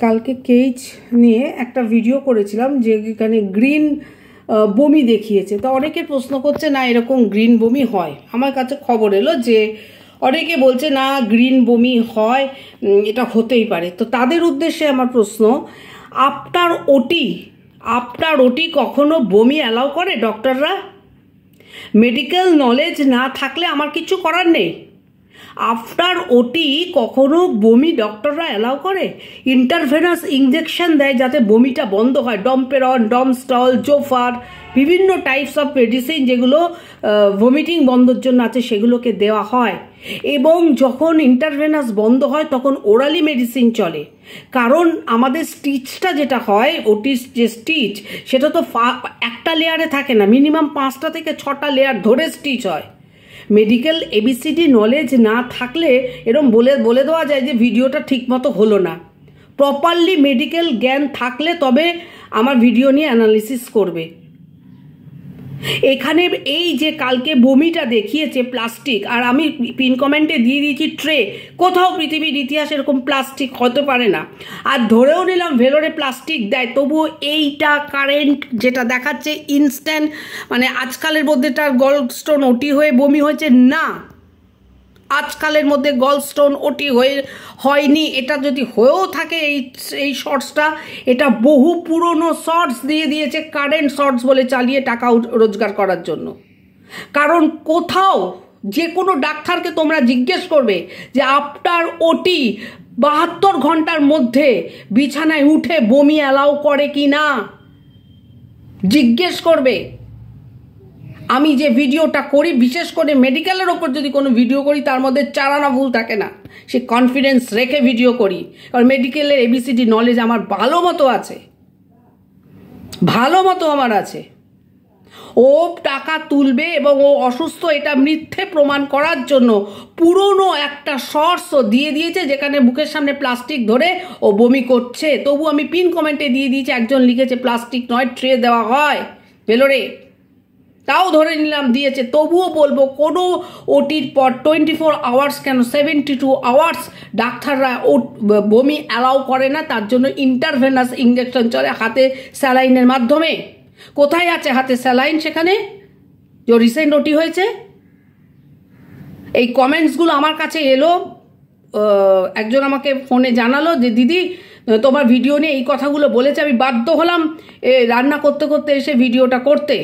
কালকে কেইচ নিয়ে একটা ভিডিও করেছিলাম যেখানে গ্রিন বমি দেখিয়েছে। তো অনেকে প্রশ্ন করছে না এরকম গ্রিন বমি হয়। আমার কাছে খবর এলো যে অনেকে বলছে না গ্রিন বমি হয়, এটা হতেই পারে। তো তাদের উদ্দেশ্যে আমার প্রশ্ন, আফটার ওটি কখনো বমি অ্যালাউ করে ডক্টররা? মেডিকেল নলেজ না থাকলে আমার কিছু করার নেই। আফটার ওটি কখনো বমি ডক্টররা অ্যালাউ করে? ইন্টারভেনাস ইঞ্জেকশন দেয় যাতে বমিটা বন্ধ হয়, ডমপেরন, ডমস্টল, জোফার, বিভিন্ন টাইপস অফ মেডিসিন যেগুলো ভমিটিং বন্ধর জন্য আছে সেগুলোকে দেওয়া হয়। এবং যখন ইন্টারভেনাস বন্ধ হয় তখন ওরালি মেডিসিন চলে, কারণ আমাদের স্টিচটা যেটা হয়, ওটির যে স্টিচ সেটা তো একটা লেয়ারে থাকে না, মিনিমাম 5টা থেকে 6টা লেয়ার ধরে স্টিচ হয়। মেডিকেল এবিসিডি নলেজ না থাকলে এরকম বলে দেওয়া যায় যে ভিডিওটা ঠিকমতো হলো না। প্রপারলি মেডিকেল জ্ঞান থাকলে তবে আমার ভিডিও নিয়ে অ্যানালিসিস করবে। এখানে এই যে কালকে বমিটা দেখিয়েছে প্লাস্টিক, আর আমি পিন কমেন্টে দিয়ে দিয়েছি ট্রে, কোথাও পৃথিবীর ইতিহাসে এরকম প্লাস্টিক হতে পারে না। আর ধরেও নিলাম ভেলোরে প্লাস্টিক দেয়, তবুও এইটা কারেন্ট যেটা দেখাচ্ছে ইনস্ট্যান্ট, মানে আজকালের মধ্যে তার গলস্টোন ওটি হয়ে বমি হয়েছে না, আজকালের মধ্যে গলস্টোন ওটি হয়নি। এটা যদি হয়েও থাকে এই শর্টসটা, এটা বহু পুরনো শর্টস দিয়ে দিয়েছে কারেন্ট শর্টস বলে চালিয়ে টাকা রোজগার করার জন্য। কারণ কোথাও যে কোনো ডাক্তারকে তোমরা জিজ্ঞেস করবে যে আফটার ওটি 72 ঘন্টার মধ্যে বিছানায় উঠে বমি অ্যালাউ করে কি না, জিজ্ঞেস করবে। আমি যে ভিডিওটা করি, বিশেষ করে মেডিকেলের ওপর যদি কোনো ভিডিও করি, তার মধ্যে 4 আনা ভুল থাকে না, সে কনফিডেন্স রেখে ভিডিও করি। কারণ মেডিকেলের এবিসিডি নলেজ আমার ভালো মতো আমার আছে। ও টাকা তুলবে এবং ও অসুস্থ এটা মিথ্যে প্রমাণ করার জন্য পুরনো একটা শর্টসও দিয়ে দিয়েছে যেখানে বুকের সামনে প্লাস্টিক ধরে ও বমি করছে। তবু আমি পিন কমেন্টে দিয়ে দিয়েছি, একজন লিখেছে প্লাস্টিক নয় ট্রে দেওয়া হয় ভেলোরে, তাও ধরে নিলাম দিয়েছে। তবুও বলবো কোনো ওটির পর 24 আওয়ার্স কেন 72 আওয়ার্স ডাক্তাররা বমি অ্যালাউ করে না। তার জন্য ইন্টারভেনাস ইঞ্জেকশন চলে হাতে স্যালাইনের মাধ্যমে। কোথায় আছে হাতে স্যালাইন সেখানে যে রিসেন্ট ওটি হয়েছে? এই কমেন্টসগুলো আমার কাছে এলো, একজন আমাকে ফোনে জানালো যে দিদি তোমার ভিডিও নিয়ে এই কথাগুলো বলেছে। আমি বাধ্য হলাম রান্না করতে করতে এসে ভিডিওটা করতে।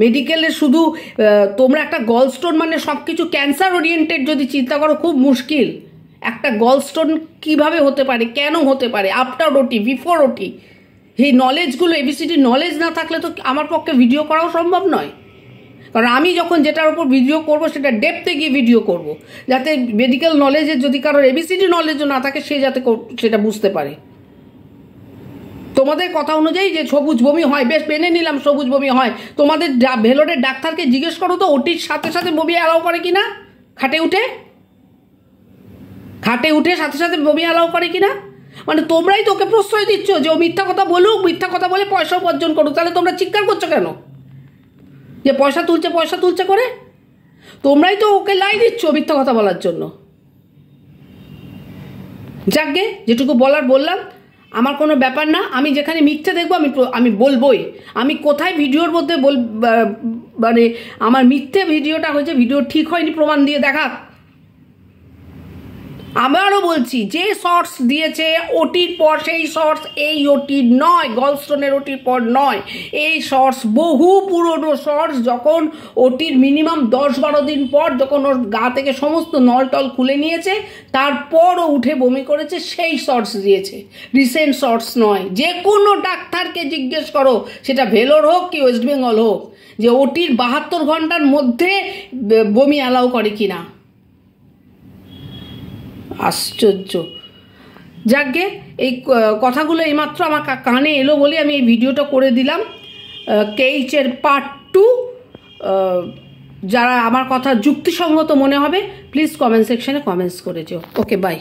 মেডিকেলে শুধু তোমরা একটা গলস্টোন মানে সব কিছু ক্যান্সার ওরিয়েন্টেড যদি চিন্তা করো, খুব মুশকিল। একটা গলস্টোন কিভাবে হতে পারে, কেন হতে পারে, আফটার ওটি, বিফোর ওটি, এই নলেজগুলো এবিসিডি নলেজ না থাকলে তো আমার পক্ষে ভিডিও করাও সম্ভব নয়। কারণ আমি যখন যেটার উপর ভিডিও করব সেটা ডেপথে গিয়ে ভিডিও করব, যাতে মেডিকেল নলেজের যদি কারোর এবিসিডি নলেজও না থাকে সে যাতে সেটা বুঝতে পারে। তোমাদের কথা অনুযায়ী যে সবুজ বমি হয়, বেশ মেনে নিলাম সবুজ বমি হয়। তোমাদের ভেলোরের ডাক্তারকে জিজ্ঞেস করো তো ওটির সাথে সাথে বমি অ্যালাউ করে কিনা, খাটে উঠে সাথে সাথে বমি অ্যালাউ করে কিনা। মানে তোমরাই তো ওকে প্রশ্রয় দিচ্ছ যে ও মিথ্যা কথা বলুক, মিথ্যা কথা বলে পয়সা উপার্জন করুক। তাহলে তোমরা চিৎকার করছো কেন যে পয়সা তুলছে করে? তোমরাই তো ওকে লাই দিচ্ছ মিথ্যা কথা বলার জন্য। যাকগে, যেটুকু বললাম, আমার কোনো ব্যাপার না। আমি যেখানে মিথ্যে দেখবো আমি বলবোই। আমি কোথায় ভিডিওর মধ্যে মানে আমার মিথ্যে ভিডিওটা হয়েছে, ভিডিও ঠিক হয়নি প্রমাণ দিয়ে দেখা। আবারও বলছি, যে শর্টস দিয়েছে ওটির পর, সেই শর্টস এই ওটির নয়, গলস্টোনের ওটির পর নয়। এই শর্টস বহু পুরনো শর্টস, যখন ওটির মিনিমাম 10-12 দিন পর, যখন ওর গা থেকে সমস্ত নলটল খুলে নিয়েছে, তারপরও উঠে বমি করেছে, সেই শর্টস দিয়েছে, রিসেন্ট শর্টস নয়। যে কোনো ডাক্তারকে জিজ্ঞেস করো, সেটা ভেলোর হোক কি ওয়েস্ট বেঙ্গল হোক, যে ওটির 72 ঘন্টার মধ্যে বমি অ্যালাউ করে কিনা। আশ্চর্য। যাকগে, এই কথাগুলো এইমাত্র আমার কানে এলো বলে আমি এই ভিডিওটা করে দিলাম। কেইচের পার্ট 2, যারা আমার কথা যুক্তিসঙ্গত মনে হবে প্লিজ কমেন্ট সেকশনে কমেন্টস করে যেও। ওকে, বাই।